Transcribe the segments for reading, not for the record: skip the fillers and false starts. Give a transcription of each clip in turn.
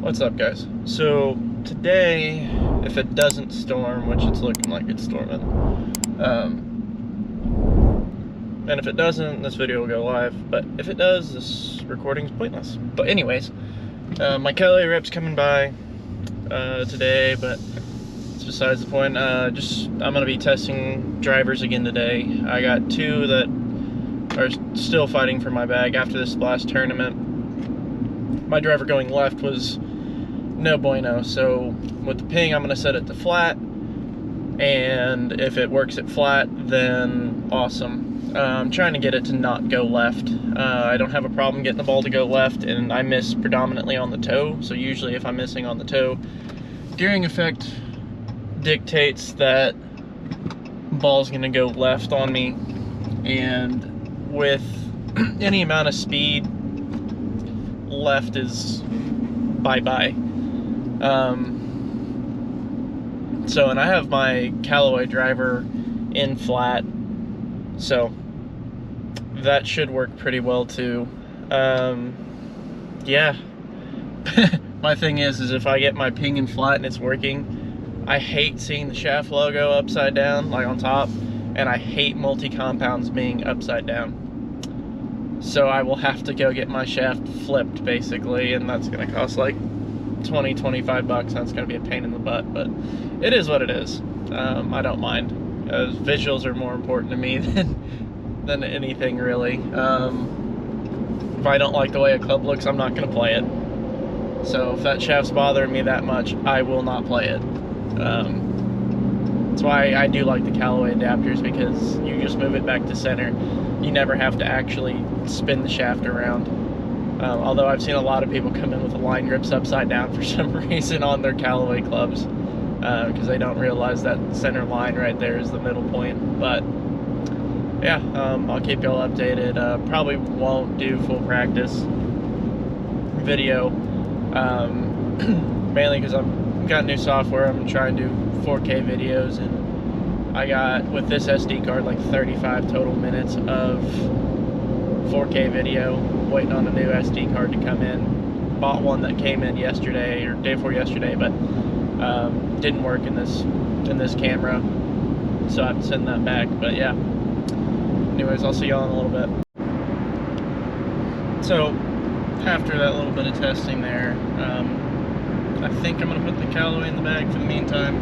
What's up, guys? So today, if it doesn't storm, which it's looking like it's storming, and if it doesn't, this video will go live, but if it does, this recording's pointless. But anyways, my Cali rep's coming by today, but it's besides the point. I'm gonna be testing drivers again today. I got two that are still fighting for my bag after this last tournament. My driver going left was no bueno, so with the ping I'm going to set it to flat, and if it works at flat, then awesome. I'm trying to get it to not go left. I don't have a problem getting the ball to go left, and I miss predominantly on the toe, so usually if I'm missing on the toe, gearing effect dictates that ball's going to go left on me, and with any amount of speed, left is bye-bye. And I have my Callaway driver in flat, so that should work pretty well too. Yeah. My thing is if I get my ping in flat and it's working, I hate seeing the shaft logo upside down, like on top, and I hate multi-compounds being upside down. So I will have to go get my shaft flipped, basically, and that's going to cost like 20-25 bucks. That's going to be a pain in the butt, but it is what it is. I don't mind. Visuals are more important to me than anything, really. If I don't like the way a club looks, I'm not going to play it. So if that shaft's bothering me that much, I will not play it. That's why I do like the Callaway adapters, because you just move it back to center. You never have to actually spin the shaft around. Although I've seen a lot of people come in with the line grips upside down for some reason on their Callaway clubs, because they don't realize that center line right there is the middle point. But yeah, I'll keep y'all updated. Probably won't do full practice video, mainly because I've got new software. I'm trying to do 4K videos, and I got, with this SD card, like 35 total minutes of 4K video, waiting on a new SD card to come in. Bought one that came in yesterday, or day before yesterday, but didn't work in this camera, so I have to send that back. But yeah, anyways, I'll see y'all in a little bit. So after that little bit of testing there, I think I'm going to put the Callaway in the bag for the meantime.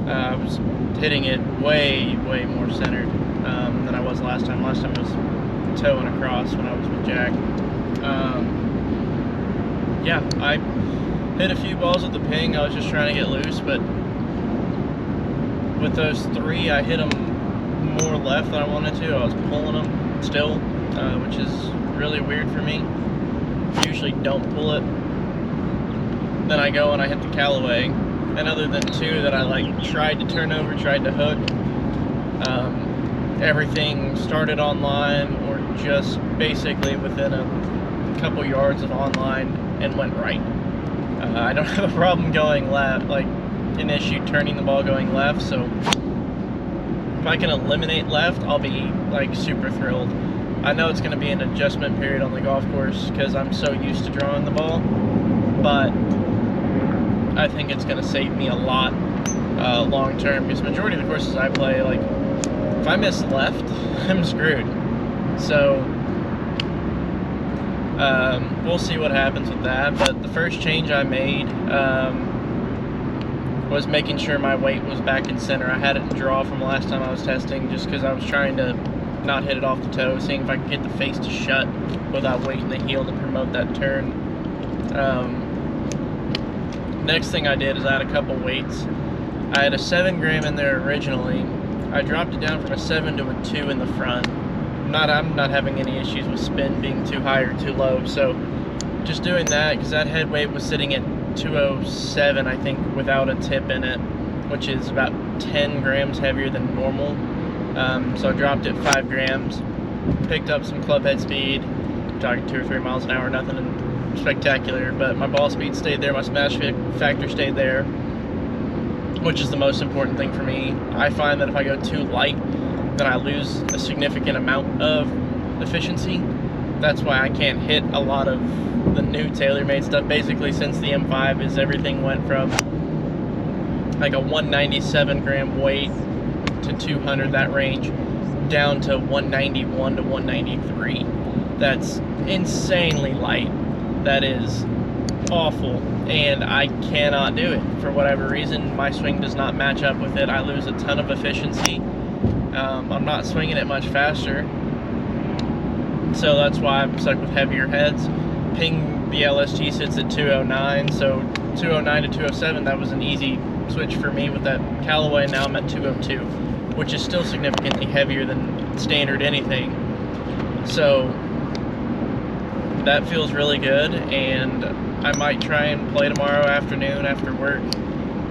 I was hitting it way more centered than I was last time. Last time it was towing across when I was with Jack. Yeah, I hit a few balls with the ping. I was just trying to get loose, but with those three, I hit them more left than I wanted to. I was pulling them still, which is really weird for me. Usually don't pull it. Then I go and I hit the Callaway, and other than two that I like tried to turn over, tried to hook, everything started online or just basically within a couple yards of online and went right. I don't have a problem going left, like an issue turning the ball going left, so if I can eliminate left, I'll be like super thrilled. I know it's going to be an adjustment period on the golf course because I'm so used to drawing the ball, but I think it's going to save me a lot long term, because the majority of the courses I play, like, if I miss left, I'm screwed. So we'll see what happens with that. But the first change I made was making sure my weight was back in center. I had it in draw from last time I was testing, just because I was trying to not hit it off the toe, seeing if I could get the face to shut without weighting the heel to promote that turn. Next thing I did is add a couple weights. I had a 7 gram in there originally. I dropped it down from a 7 to a 2 in the front. I'm not having any issues with spin being too high or too low, so just doing that, because that head weight was sitting at 207, I think, without a tip in it, which is about 10 grams heavier than normal. So I dropped it 5 grams, picked up some club head speed, talking 2 or 3 miles an hour, nothing spectacular, but my ball speed stayed there, my smash factor stayed there, which is the most important thing for me. I find that if I go too light, then I lose a significant amount of efficiency. That's why I can't hit a lot of the new TaylorMade stuff. Basically, since the M5 is everything went from like a 197 gram weight to 200, that range, down to 191 to 193. That's insanely light. That is awful, and I cannot do it for whatever reason. My swing does not match up with it. I lose a ton of efficiency. I'm not swinging it much faster, so that's why I'm stuck with heavier heads. Ping, the LSG sits at 209, so 209 to 207, that was an easy switch for me with that Callaway. Now I'm at 202, which is still significantly heavier than standard anything. So that feels really good, and I might try and play tomorrow afternoon after work.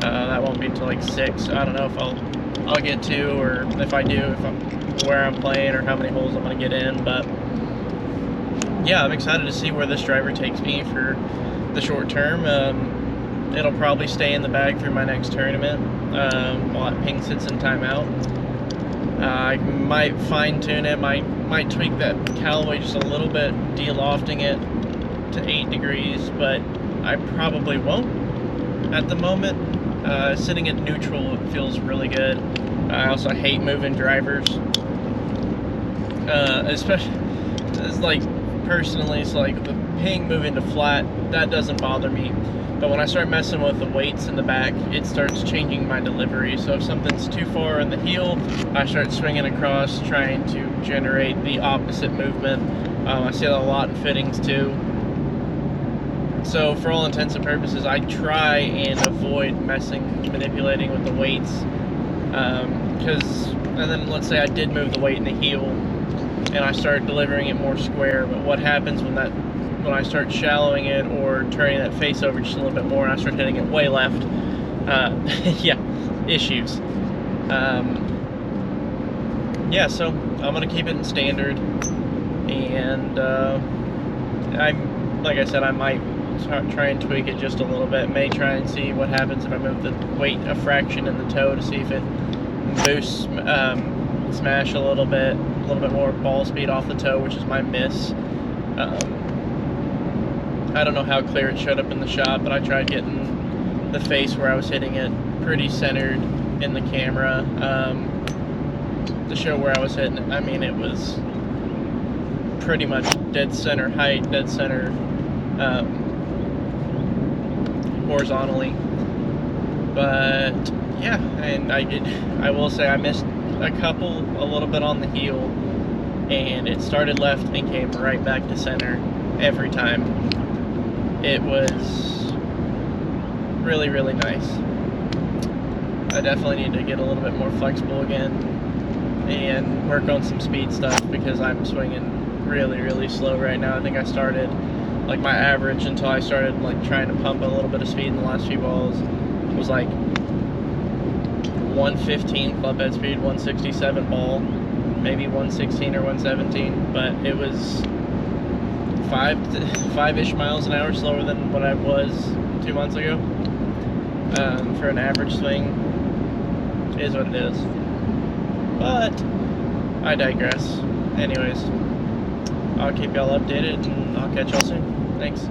That won't be until like 6. I don't know if I'll get to, or if I do, if I'm where I'm playing or how many holes I'm going to get in. But yeah, I'm excited to see where this driver takes me for the short term. It'll probably stay in the bag through my next tournament while it ping sits in timeout. I might fine tune it, might tweak that Callaway just a little bit, de-lofting it to 8 degrees, but I probably won't at the moment. Sitting at neutral, it feels really good. I also hate moving drivers, especially, it's like, personally, it's like the ping moving to flat, that doesn't bother me. But when I start messing with the weights in the back, it starts changing my delivery. So if something's too far in the heel, I start swinging across, trying to generate the opposite movement. I see that a lot in fittings too. So for all intents and purposes, I try and avoid manipulating with the weights. And then let's say I did move the weight in the heel, and I start delivering it more square. But what happens when I start shallowing it or turning that face over just a little bit more and I start hitting it way left? Yeah, issues. Yeah, so I'm gonna keep it in standard, and like I said, I might try and tweak it just a little bit. May try and see what happens if I move the weight a fraction in the toe to see if it boosts smash a little bit more ball speed off the toe, which is my miss. I don't know how clear it showed up in the shot, but I tried getting the face where I was hitting it pretty centered in the camera to show where I was hitting it. I mean, it was pretty much dead center height, dead center horizontally. But yeah, and I will say I missed a little bit on the heel, and it started left and came right back to center every time. It was really, really nice. I definitely need to get a little bit more flexible again and work on some speed stuff, because I'm swinging really, really slow right now. I think I started, like, my average until I started like trying to pump a little bit of speed in the last few balls was like 115 club head speed, 167 ball, maybe 116 or 117, but it was 5-ish miles an hour slower than what I was 2 months ago. For an average swing, is what it is. But I digress. Anyways, I'll keep y'all updated, and I'll catch y'all soon. Thanks.